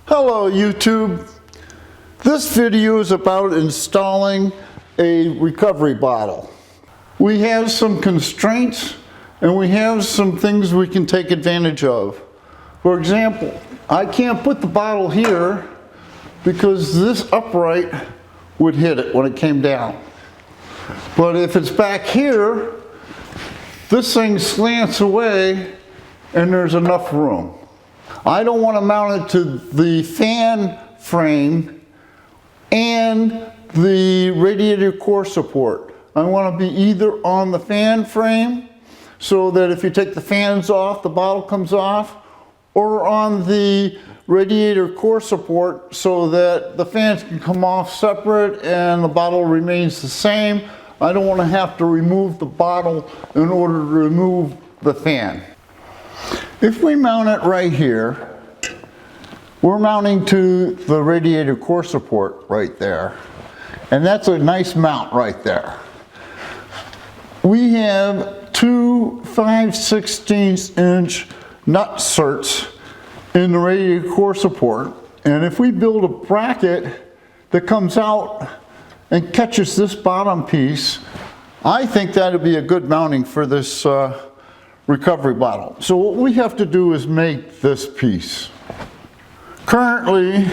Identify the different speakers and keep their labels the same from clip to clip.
Speaker 1: Hello YouTube. This video is about installing a recovery bottle. We have some constraints and we have some things we can take advantage of. For example, I can't put the bottle here because this upright would hit it when it came down. But if it's back here, this thing slants away and there's enough room. I don't want to mount it to the fan frame and the radiator core support. I want to be either on the fan frame so that if you take the fans off, the bottle comes off, or on the radiator core support so that the fans can come off separate and the bottle remains the same. I don't want to have to remove the bottle in order to remove the fan. If we mount it right here, we're mounting to the radiator core support right there. And that's a nice mount right there. We have two 5/16 inch nut certs in the radiator core support. And if we build a bracket that comes out and catches this bottom piece, I think that would be a good mounting for this recovery bottle. So what we have to do is make this piece. Currently,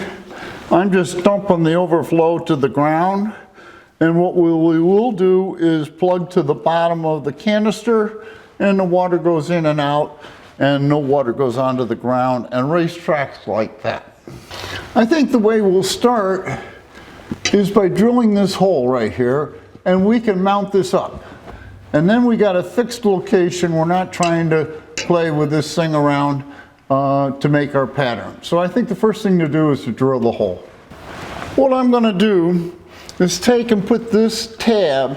Speaker 1: I'm just dumping the overflow to the ground, and what we will do is plug to the bottom of the canister, and the water goes in and out, and no water goes onto the ground, and racetracks like that. I think the way we'll start is by drilling this hole right here, and we can mount this up. And then we got a fixed location. We're not trying to play with this thing around to make our pattern. So I think the first thing to do is to drill the hole. What I'm going to do is take and put this tab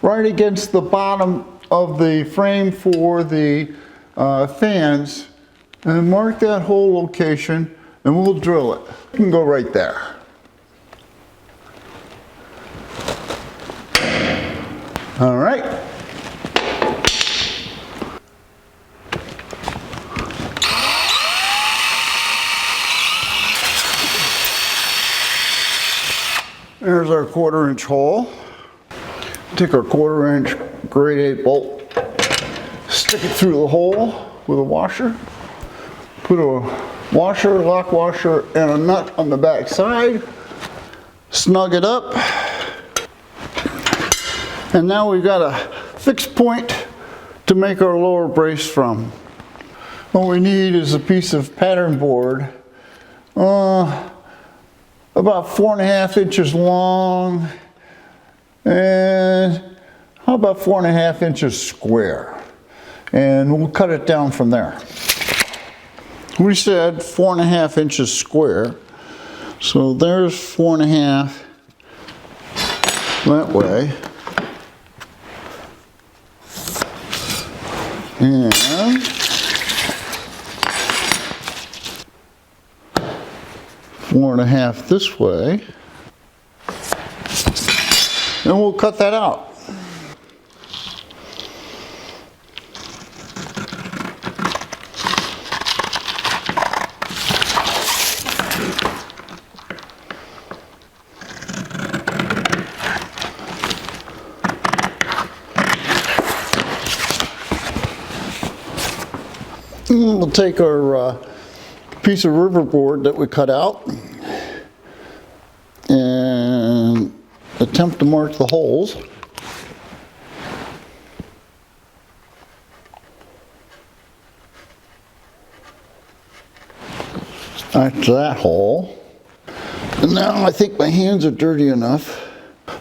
Speaker 1: right against the bottom of the frame for the fans and mark that hole location, and we'll drill it. You can go right there. All right. There's our 1/4 inch hole. Take our 1/4 inch grade 8 bolt, stick it through the hole with a washer, put a washer, lock washer, and a nut on the back side, snug it up, and now we've got a fixed point to make our lower brace from. What we need is a piece of pattern board, about 4.5 inches long, and how about 4.5 inches square, and we'll cut it down from there. We said 4.5 inches square, so there's 4.5 that way, and 4.5 this way, and we'll cut that out. And we'll take our piece of riverboard that we cut out and attempt to mark the holes. That's that hole. And now I think my hands are dirty enough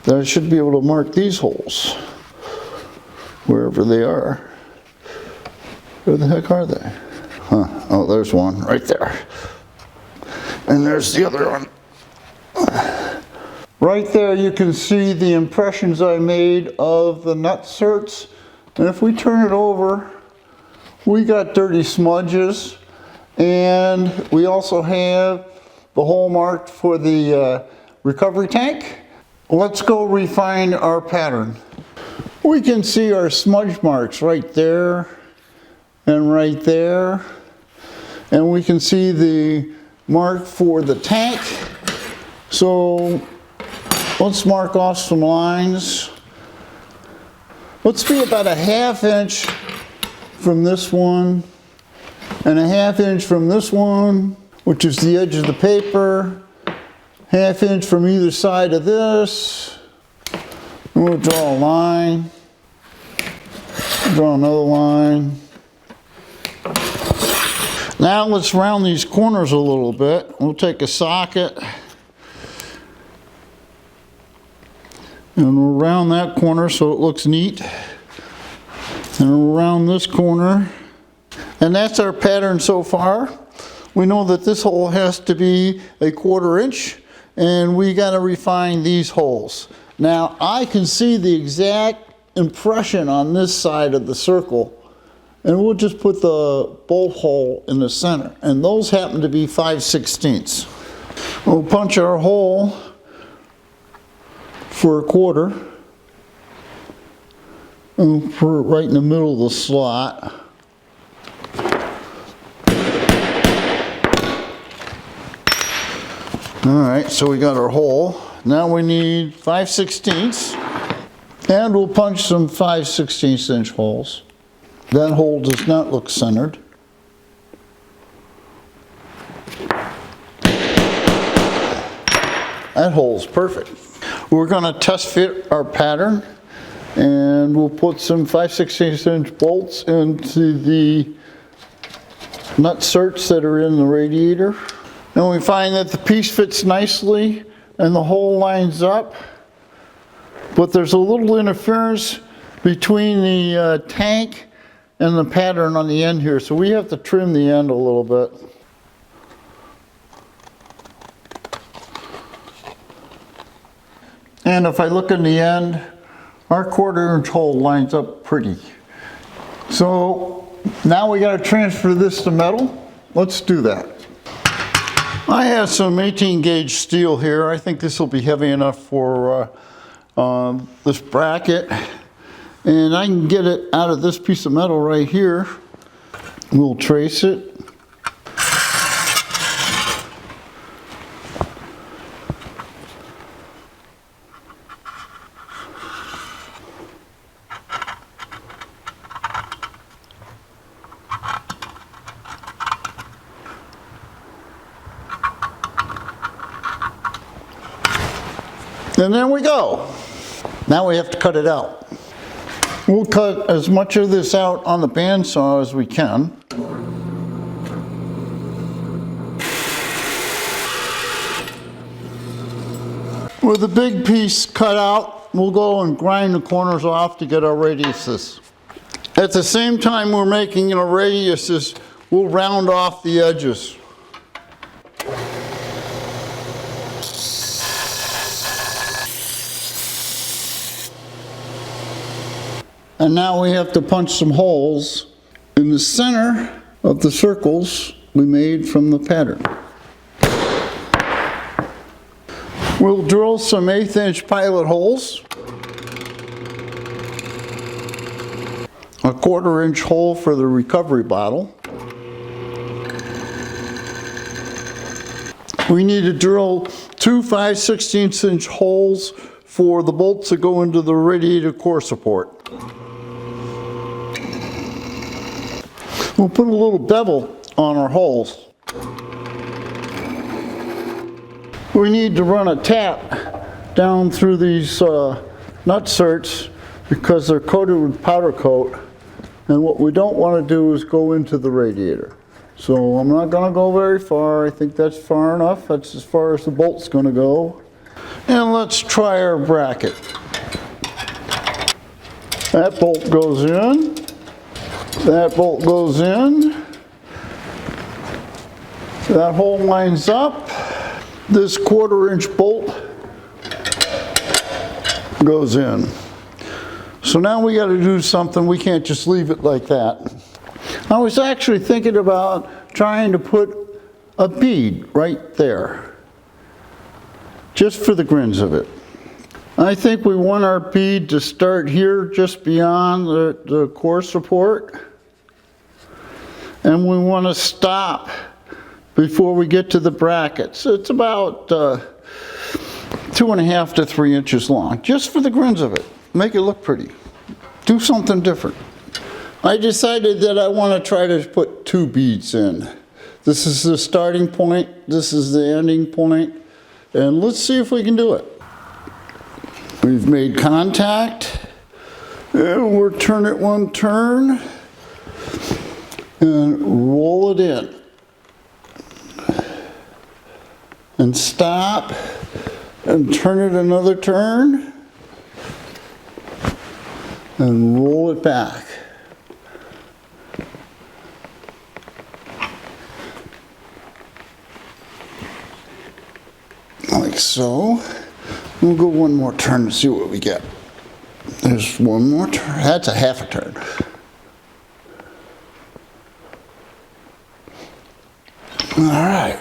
Speaker 1: that I should be able to mark these holes, wherever they are. Where the heck are they? Huh. Oh, there's one right there. And there's the other one. Right there you can see the impressions I made of the nut certs. And if we turn it over, we got dirty smudges. And we also have the hole marked for the recovery tank. Let's go refine our pattern. We can see our smudge marks right there and right there. And we can see the mark for the tank. So let's mark off some lines. Let's be about a 1/2 inch from this one and a 1/2 inch from this one, which is the edge of the paper. 1/2 inch from either side of this. And we'll draw a line. Draw another line. Now let's round these corners a little bit. We'll take a socket and we'll round that corner so it looks neat. And we'll round this corner. And that's our pattern so far. We know that this hole has to be a 1/4 inch, and we got to refine these holes. Now I can see the exact impression on this side of the circle, and we'll just put the bolt hole in the center, and those happen to be 5/16. We'll punch our hole for a 1/4 and put it right in the middle of the slot. Alright, so we got our hole. Now we need 5/16, and we'll punch some 5/16 inch holes. That hole does not look centered. That hole's perfect. We're going to test fit our pattern, and we'll put some 5/16 inch bolts into the nut certs that are in the radiator. And we find that the piece fits nicely and the hole lines up, but there's a little interference between the tank and the pattern on the end here, so we have to trim the end a little bit. And if I look in the end, our 1/4 inch hole lines up pretty. So now we got to transfer this to metal. Let's do that. I have some 18 gauge steel here. I think this will be heavy enough for this bracket. And I can get it out of this piece of metal right here. We'll trace it. And there we go. Now we have to cut it out. We'll cut as much of this out on the bandsaw as we can. With the big piece cut out, we'll go and grind the corners off to get our radiuses. At the same time we're making our radiuses, we'll round off the edges. And now we have to punch some holes in the center of the circles we made from the pattern. We'll drill some 1/8 inch pilot holes. A 1/4 inch hole for the recovery bottle. We need to drill 2 5/16 inch holes for the bolts that go into the radiator core support. We'll put a little bevel on our holes. We need to run a tap down through these nut certs because they're coated with powder coat, and what we don't want to do is go into the radiator. So I'm not going to go very far. I think that's far enough. That's as far as the bolt's going to go. And let's try our bracket. That bolt goes in. That bolt goes in. That hole lines up. This 1/4 inch bolt goes in. So now we got to do something. We can't just leave it like that. I was actually thinking about trying to put a bead right there, just for the grins of it. I think we want our bead to start here just beyond the core support, and we want to stop before we get to the brackets. It's about 2.5 to 3 inches long, just for the grins of it. Make it look pretty. Do something different. I decided that I want to try to put 2 beads in. This is the starting point, this is the ending point, and let's see if we can do it. We've made contact, and we'll turn it 1 turn, and roll it in. And stop, and turn it another turn, and roll it back. Like so. We'll go 1 more turn to see what we get. There's 1 more turn. That's a half a turn. All right.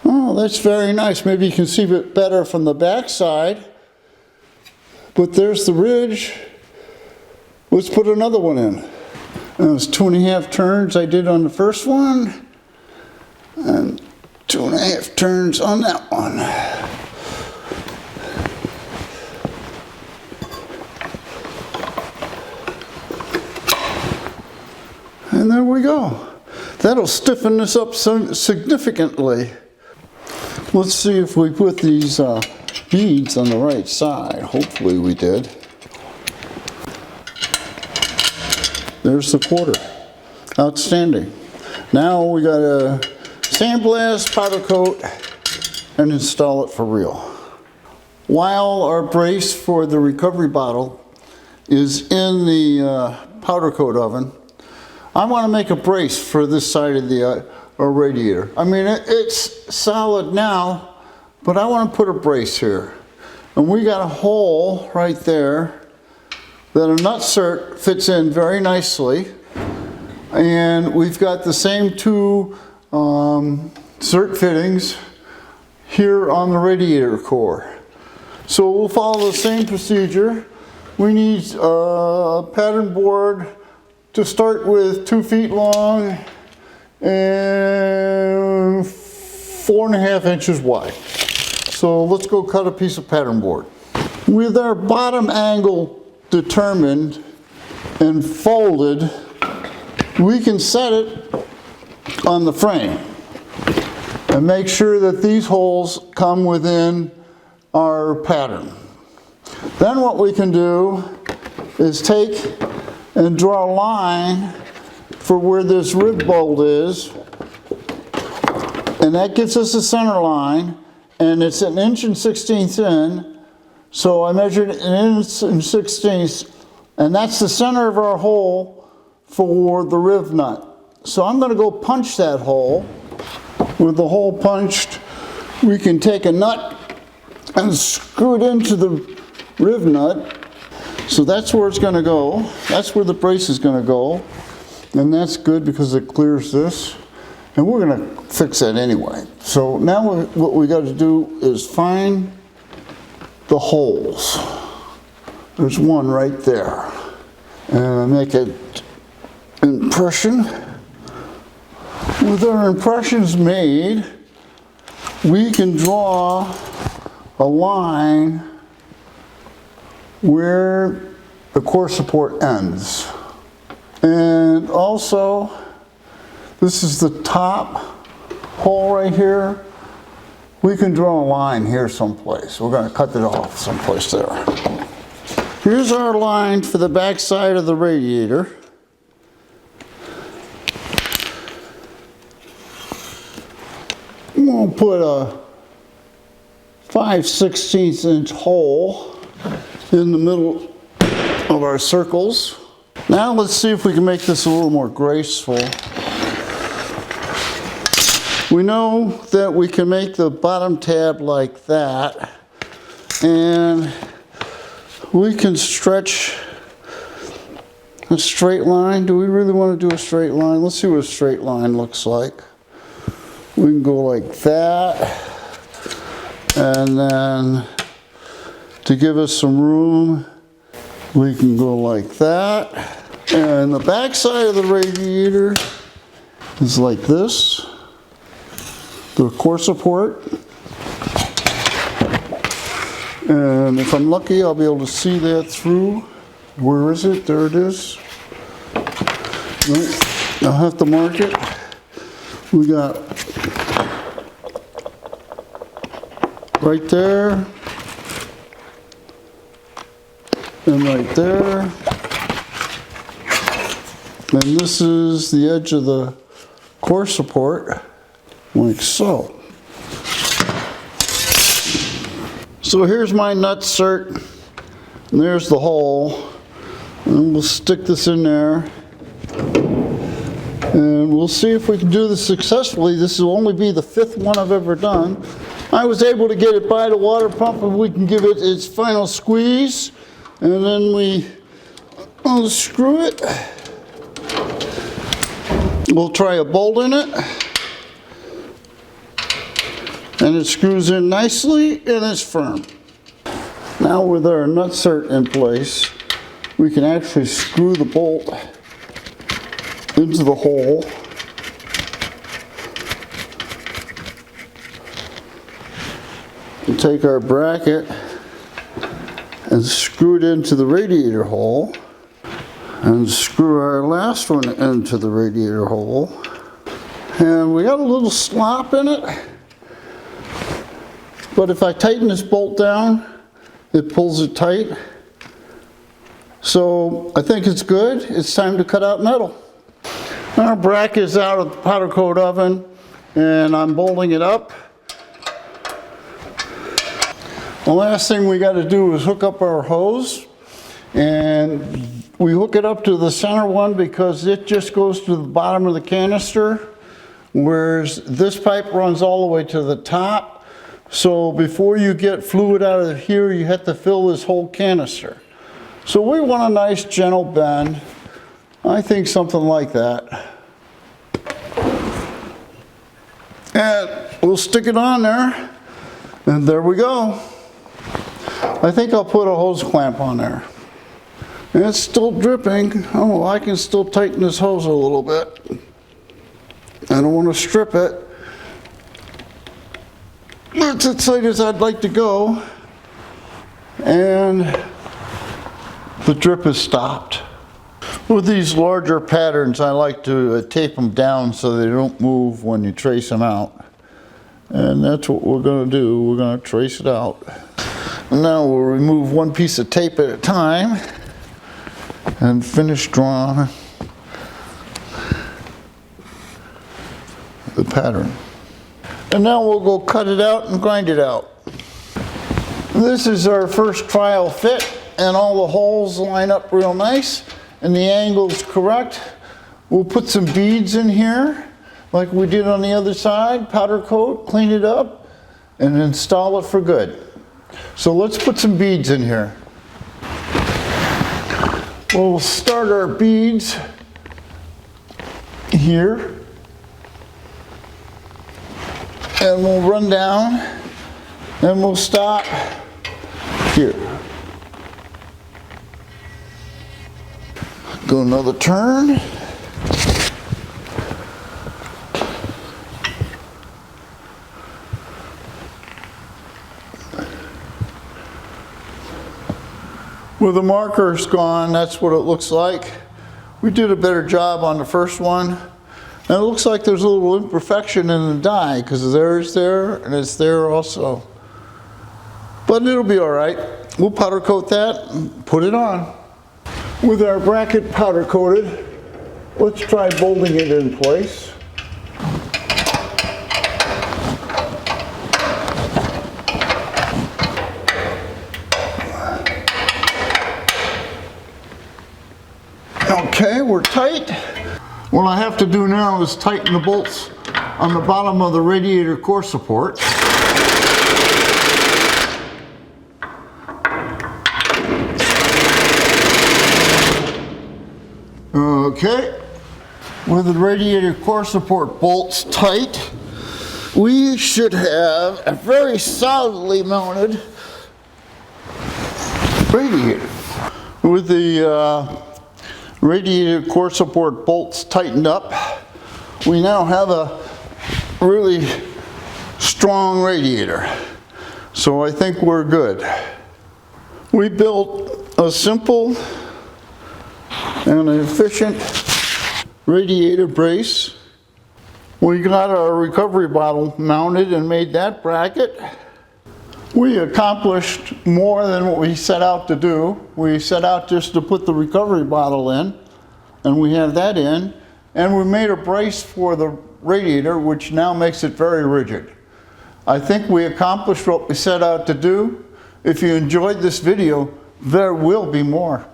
Speaker 1: Oh, that's very nice. Maybe you can see it better from the back side. But there's the ridge. Let's put another one in. That was 2.5 turns I did on the first one, and 2.5 turns on that one. And there we go. That'll stiffen this up significantly. Let's see if we put these beads on the right side. Hopefully we did. There's the quarter. Outstanding. Now we got to sandblast, powder coat, and install it for real. While our brace for the recovery bottle is in the powder coat oven, I want to make a brace for this side of the radiator. I mean, it's solid now, but I want to put a brace here. And we got a hole right there that a nut-cert fits in very nicely, and we've got the same 2 cert fittings here on the radiator core. So we'll follow the same procedure. We need a pattern board to start with 2 feet long and 4.5 inches wide. So let's go cut a piece of pattern board. With our bottom angle determined and folded, we can set it on the frame and make sure that these holes come within our pattern. Then what we can do is take and draw a line for where this rib bolt is, and that gives us a center line, and it's 1 1/16 inches in. So I measured 1 1/16 inches, and that's the center of our hole for the rib nut. So I'm going to go punch that hole. With the hole punched, we can take a nut and screw it into the rib nut. So that's where it's going to go. That's where the brace is going to go. And that's good because it clears this. And we're going to fix that anyway. So now what we got to do is find the holes. There's one right there. And I make an impression. With our impressions made, we can draw a line where the core support ends. And also, this is the top hole right here. We can draw a line here someplace. We're going to cut it off someplace there. Here's our line for the back side of the radiator. We'll put a 5/16 inch hole in the middle of our circles. Now let's see if we can make this a little more graceful. We know that we can make the bottom tab like that, and we can stretch a straight line. Do we really want to do a straight line? Let's see what a straight line looks like. We can go like that, and then to give us some room, We can go like that. And the back side of the radiator is like this. The core support. And if I'm lucky, I'll be able to see that through. Where is it? There it is. I'll have to mark it. We got right there and right there. And this is the edge of the core support, like so. So here's my nut cert, and there's the hole. And we'll stick this in there. And we'll see if we can do this successfully. This will only be the 5th one I've ever done. I was able to get it by the water pump, and we can give it its final squeeze. And then we unscrew it. We'll try a bolt in it. And it screws in nicely, and it's firm. Now with our nutcert in place, we can actually screw the bolt into the hole. And take our bracket and screw it into the radiator hole. And screw our last one into the radiator hole. And we got a little slop in it. But if I tighten this bolt down, it pulls it tight. So I think it's good. It's time to cut out metal. Our bracket is out of the powder coat oven, and I'm bolting it up. The last thing we got to do is hook up our hose, and we hook it up to the center one because it just goes to the bottom of the canister, whereas this pipe runs all the way to the top. So before you get fluid out of here, you have to fill this whole canister. So we want a nice gentle bend. I think something like that. And we'll stick it on there, and there we go. I think I'll put a hose clamp on there. And it's still dripping. Oh, I can still tighten this hose a little bit. I don't want to strip it. That's as tight as I'd like to go. And the drip has stopped. With these larger patterns, I like to tape them down so they don't move when you trace them out. And that's what we're going to do. We're going to trace it out. And now we'll remove one piece of tape at a time and finish drawing the pattern. And now we'll go cut it out and grind it out. This is our first trial fit, and all the holes line up real nice and the angle's correct. We'll put some beads in here like we did on the other side, powder coat, clean it up, and install it for good. So let's put some beads in here. We'll start our beads here. And we'll run down, and we'll stop here. Go another turn. With the markers gone, that's what it looks like. We did a better job on the first one. And it looks like there's a little imperfection in the die because there's there and it's there also. But it'll be all right. We'll powder coat that and put it on. With our bracket powder coated, let's try bolting it in place. Okay, we're tight. What I have to do now is tighten the bolts on the bottom of the radiator core support. Okay, with the radiator core support bolts tight, we should have a very solidly mounted radiator. With the radiator core support bolts tightened up, we now have a really strong radiator. So I think we're good. We built a simple and efficient radiator brace. We got our recovery bottle mounted and made that bracket. We accomplished more than what we set out to do. We set out just to put the recovery bottle in, and we have that in, and we made a brace for the radiator, which now makes it very rigid. I think we accomplished what we set out to do. If you enjoyed this video, there will be more.